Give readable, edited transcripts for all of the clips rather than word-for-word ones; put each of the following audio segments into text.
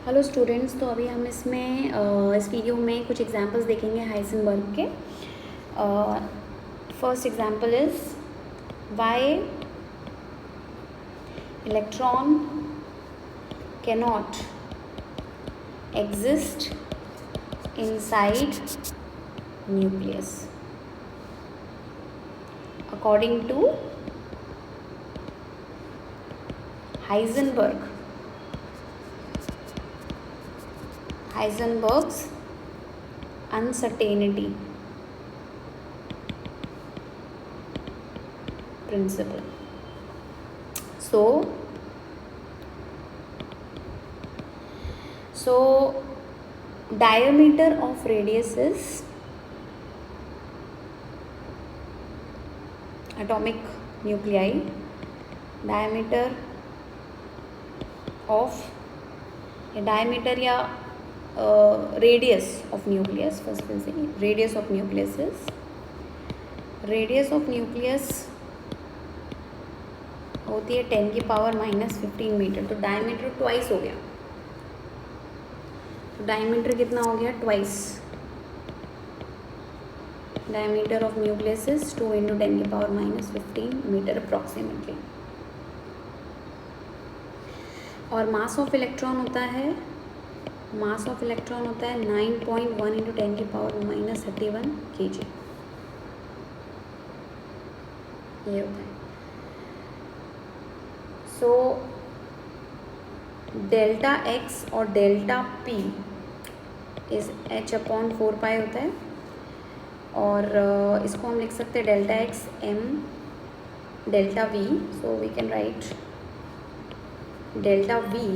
Hello students, तो अभी हम इसमें इस वीडियो में कुछ एग्जांपल्स देखेंगे हाइजेनबर्ग के। First example is why electron cannot exist inside nucleus according to Heisenberg's uncertainty principle. So diameter of radius is atomic nuclei. Diameter या radius of nucleus, first we'll say radius of nucleus होती है 10 की power -15 metre. तो diameter twice हो गया। तो diameter कितना हो गया? Twice. Diameter of nucleus is 2 × 10 की पावर -15 मीटर अप्रॉक्सीमेटली। और मास ऑफ इलेक्ट्रॉन होता है 9.1 × 10 की पावर -31 kg। ये होता है। सो डेल्टा एक्स और डेल्टा पी इज h/4π होता है। और इसको हम लिख सकते हैं delta x m delta v. So we can write delta v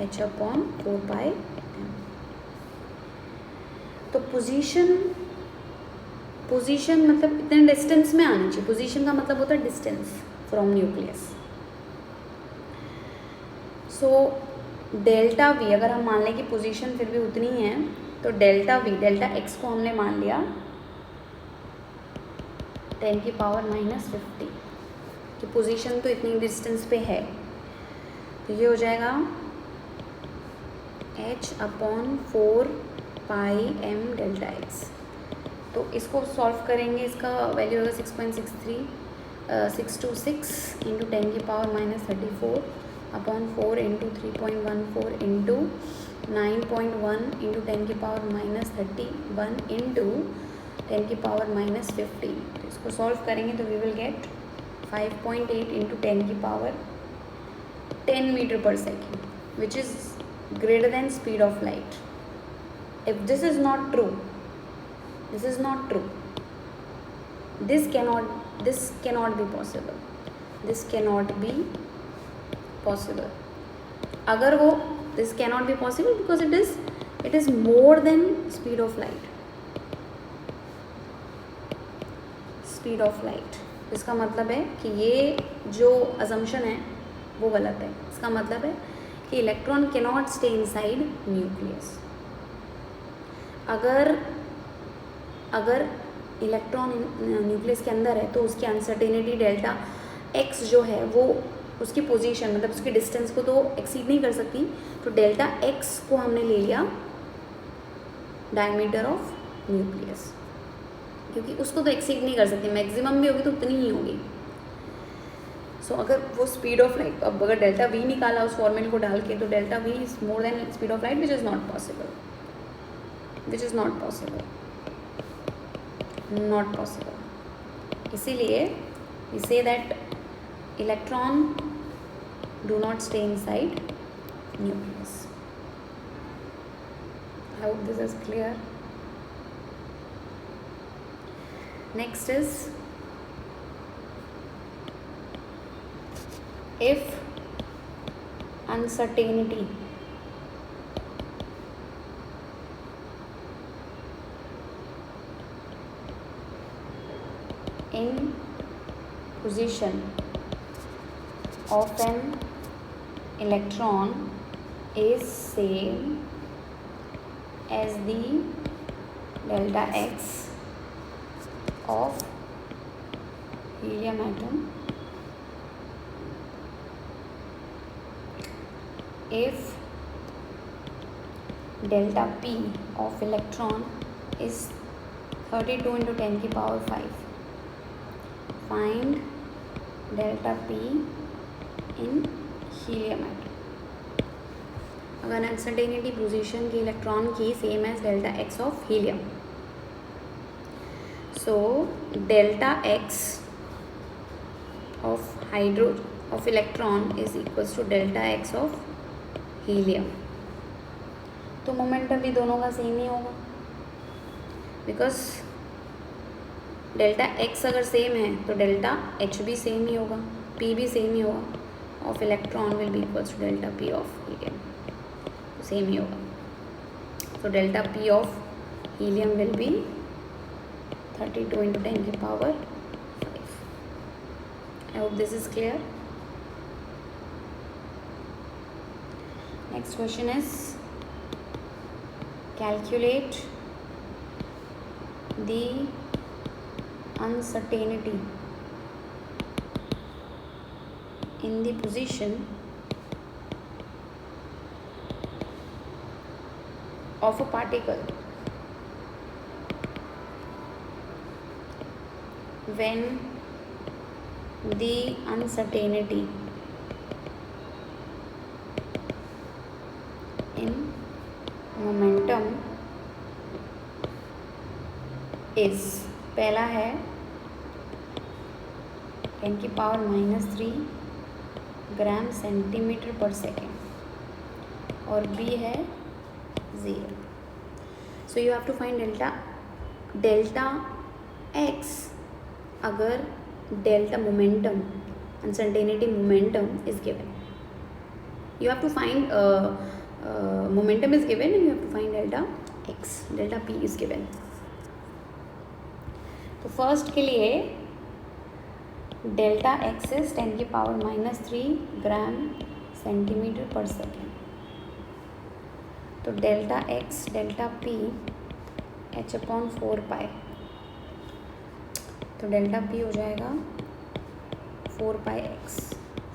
h/4π। तो पोजीशन मतलब इतने डिस्टेंस में आनी चाहिए। पोजीशन का मतलब होता है distance from nucleus. So delta we अगर हम मान लें कि पोजीशन फिर भी उतनी है, तो डेल्टा एक्स को हमने मान लिया 10 की पावर -50 कि पोजीशन तो इतनी डिस्टेंस पे है। तो ये हो जाएगा h/4πm डेल्टा एक्स। तो इसको सॉल्व करेंगे, इसका वैल्यू होगा 6.626 × 10 की पावर -34 अपॉन 4 × 3.14 × 9.1 × 10 की पावर -31 × 10 की पावर -15। तो इसको सॉल्व करेंगे तो वी विल गेट 5.8 × 10 की पावर 10 मीटर पर second, which is greater than speed of light. If this is not true, this cannot be possible. अगर वो this cannot be possible because it is more than speed of light. इसका मतलब है कि ये जो assumption है वो गलत है। इसका मतलब है कि electron cannot stay inside nucleus. अगर इलेक्ट्रॉन न्यूक्लियस के अंदर है तो उसकी अनसर्टेनिटी डेल्टा एक्स जो है वो उसकी पोजीशन मतलब उसकी डिस्टेंस को तो एक्सीड नहीं कर सकती। तो डेल्टा एक्स को हमने ले लिया डायमीटर ऑफ न्यूक्लियस, क्योंकि उसको तो एक्सीड नहीं कर सकती। मैक्सिमम भी होगी तो उतनी ही होगी। सो अगर वो स्पीड ऑफ लाइट, अब अगर डेल्टा वी निकाला उस फॉर्मूले को डाल के, तो delta V is more than speed of light, which is not possible. इसीलिए we say that electron do not stay inside nucleus. I hope this is clear. Next is if uncertainty in position of an electron is same as the delta x of helium atom, if delta P of electron is 32 into 10 की power 5. Find delta P in helium atom. अगर uncertainty position की electron की same as delta x of helium. So delta x of electron is equals to delta x of helium. तो momentum भी दोनों का same ही होगा, बिकॉज डेल्टा x अगर सेम है तो डेल्टा h भी सेम ही होगा, p भी सेम ही होगा. Of electron will be equals to delta p of helium, same ही होगा. तो delta p of helium will be 32 into 10 की power 5. I hope this is clear. Next question is calculate the uncertainty in the position of a particle when the uncertainty in momentum is, पहला है 10 की power -3 gram centimetre पर second और b है 0. So you have to find delta x अगर delta momentum uncertainty momentum is given. You have to find momentum is given and you have to find delta x. Delta p is given. तो first के लिए delta x is 10 की power -3 gram centimetre पर second. तो delta x delta p h/4 pi. तो delta p हो जाएगा 4 पाई x.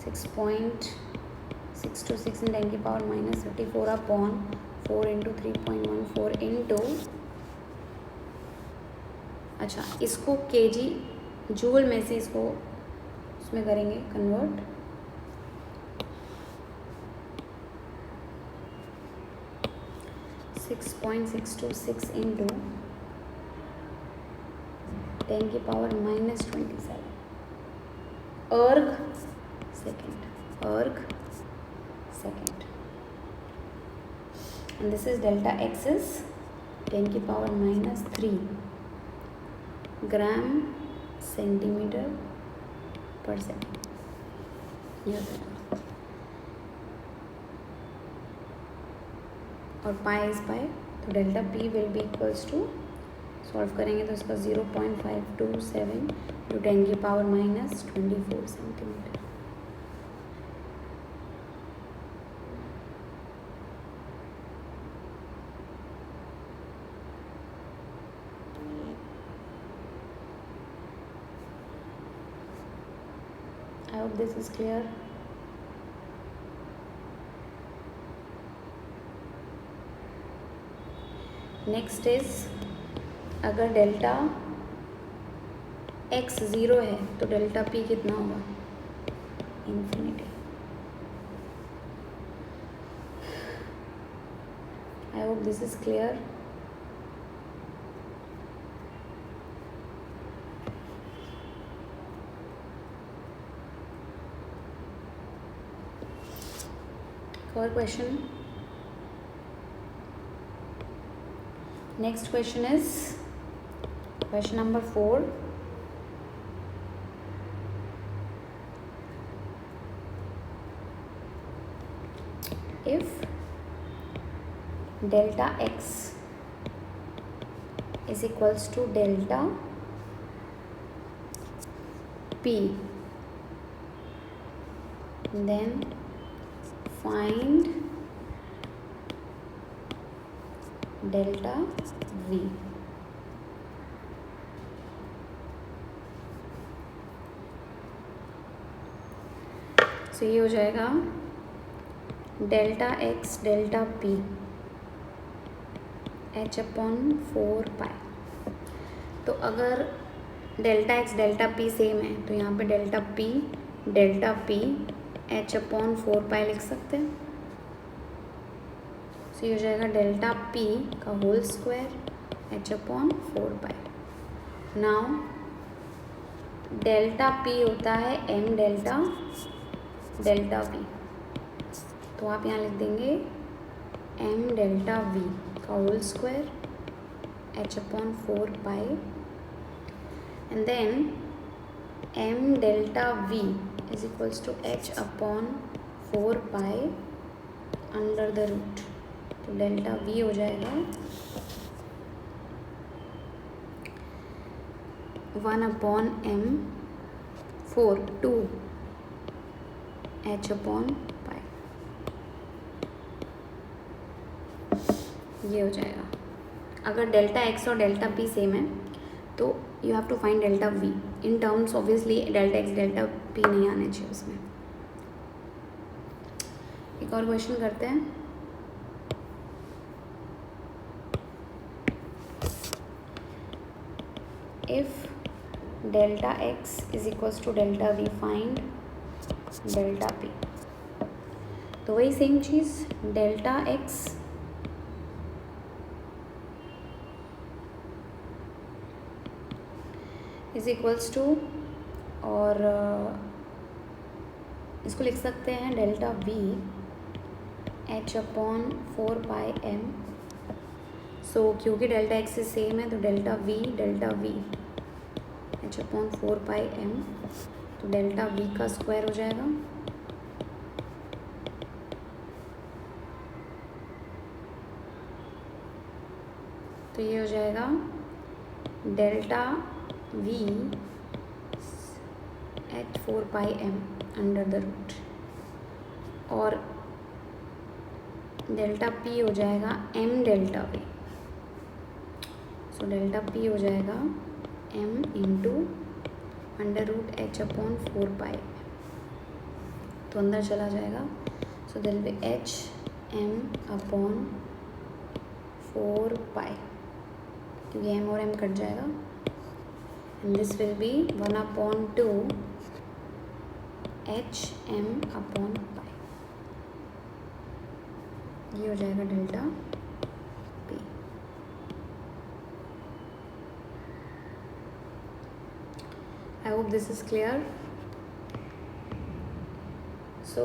6.626 इन 10 की पावर -34 अपॉन 4 इंटू 3.14 इंटू, अच्छा इसको kg जूल में से इसको उसमें करेंगे कन्वर्ट. सिक्स 6.626 इंटू 10 की power -27 erg second. and this is delta x is 10 की पावर -3 ग्राम सेंटीमीटर पर सेकेंड. और पाई इज पाई. तो delta p will be equals to, solve करेंगे तो इसका 0.527 टू 10 की power -24 centimetre. I hope this is clear. Next is अगर डेल्टा x 0 है तो डेल्टा p कितना होगा? Infinity. I hope this is clear. और question. Next question is question number 4. If delta x is equals to delta p, then find delta v. सो ये हो जाएगा delta x delta p h upon 4 pi. तो अगर delta x delta P same है तो यहाँ पे डेल्टा पी h अपॉन 4 पाई लिख सकते हैं। सो ये हो जाएगा डेल्टा पी का होल स्क्वायर h अपॉन 4 पाई। नाउ डेल्टा पी होता है m डेल्टा वी, तो आप यहाँ लिख देंगे m डेल्टा वी का whole square h upon 4 pi, and then m delta v is equals to h upon 4 pi under the root. तो delta v हो जाएगा 1 upon m 4 2 h upon pi, ये हो जाएगा। अगर डेल्टा x और delta p same है तो you have to find delta v in terms, obviously delta x delta p नहीं आने चाहिए उसमें। एक और क्वेश्चन करते हैं। If delta x is equals to delta v, find delta p। तो वही सेम चीज़, delta x is equals to, और इसको लिख सकते हैं delta v h upon 4 pi m। So क्योंकि डेल्टा x से सेम है तो delta v h upon 4 pi m, तो डेल्टा v का स्क्वायर हो जाएगा। तो ये हो जाएगा delta v at 4 pi m under the root, और डेल्टा p हो जाएगा m delta v। So delta p हो जाएगा m into under root h upon 4 pi, तो अंदर चला जाएगा। सो दिल be h m upon 4 pi, क्योंकि m और m कट जाएगा, and this will be 1 upon 2 h m upon pi। ये हो जाएगा delta p। I hope this is clear. So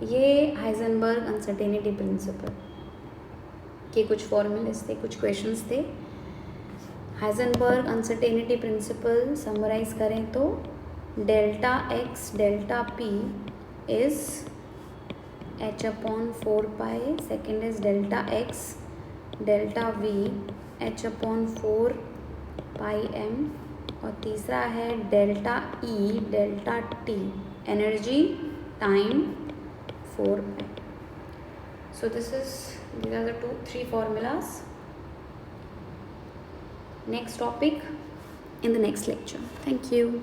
ये हाइजेनबर्ग अनसर्टेनिटी प्रिंसिपल के कुछ फॉर्मूलेस थे, कुछ क्वेश्चंस थे। हाइजेनबर्ग अनसर्टेनिटी प्रिंसिपल समराइज करें तो delta x delta p is h upon 4 pi, second is delta x delta v h upon 4 pi m, और तीसरा है delta E delta t energy time 4 pi. So these are the 3 formulas. Next topic in the next lecture. Thank you.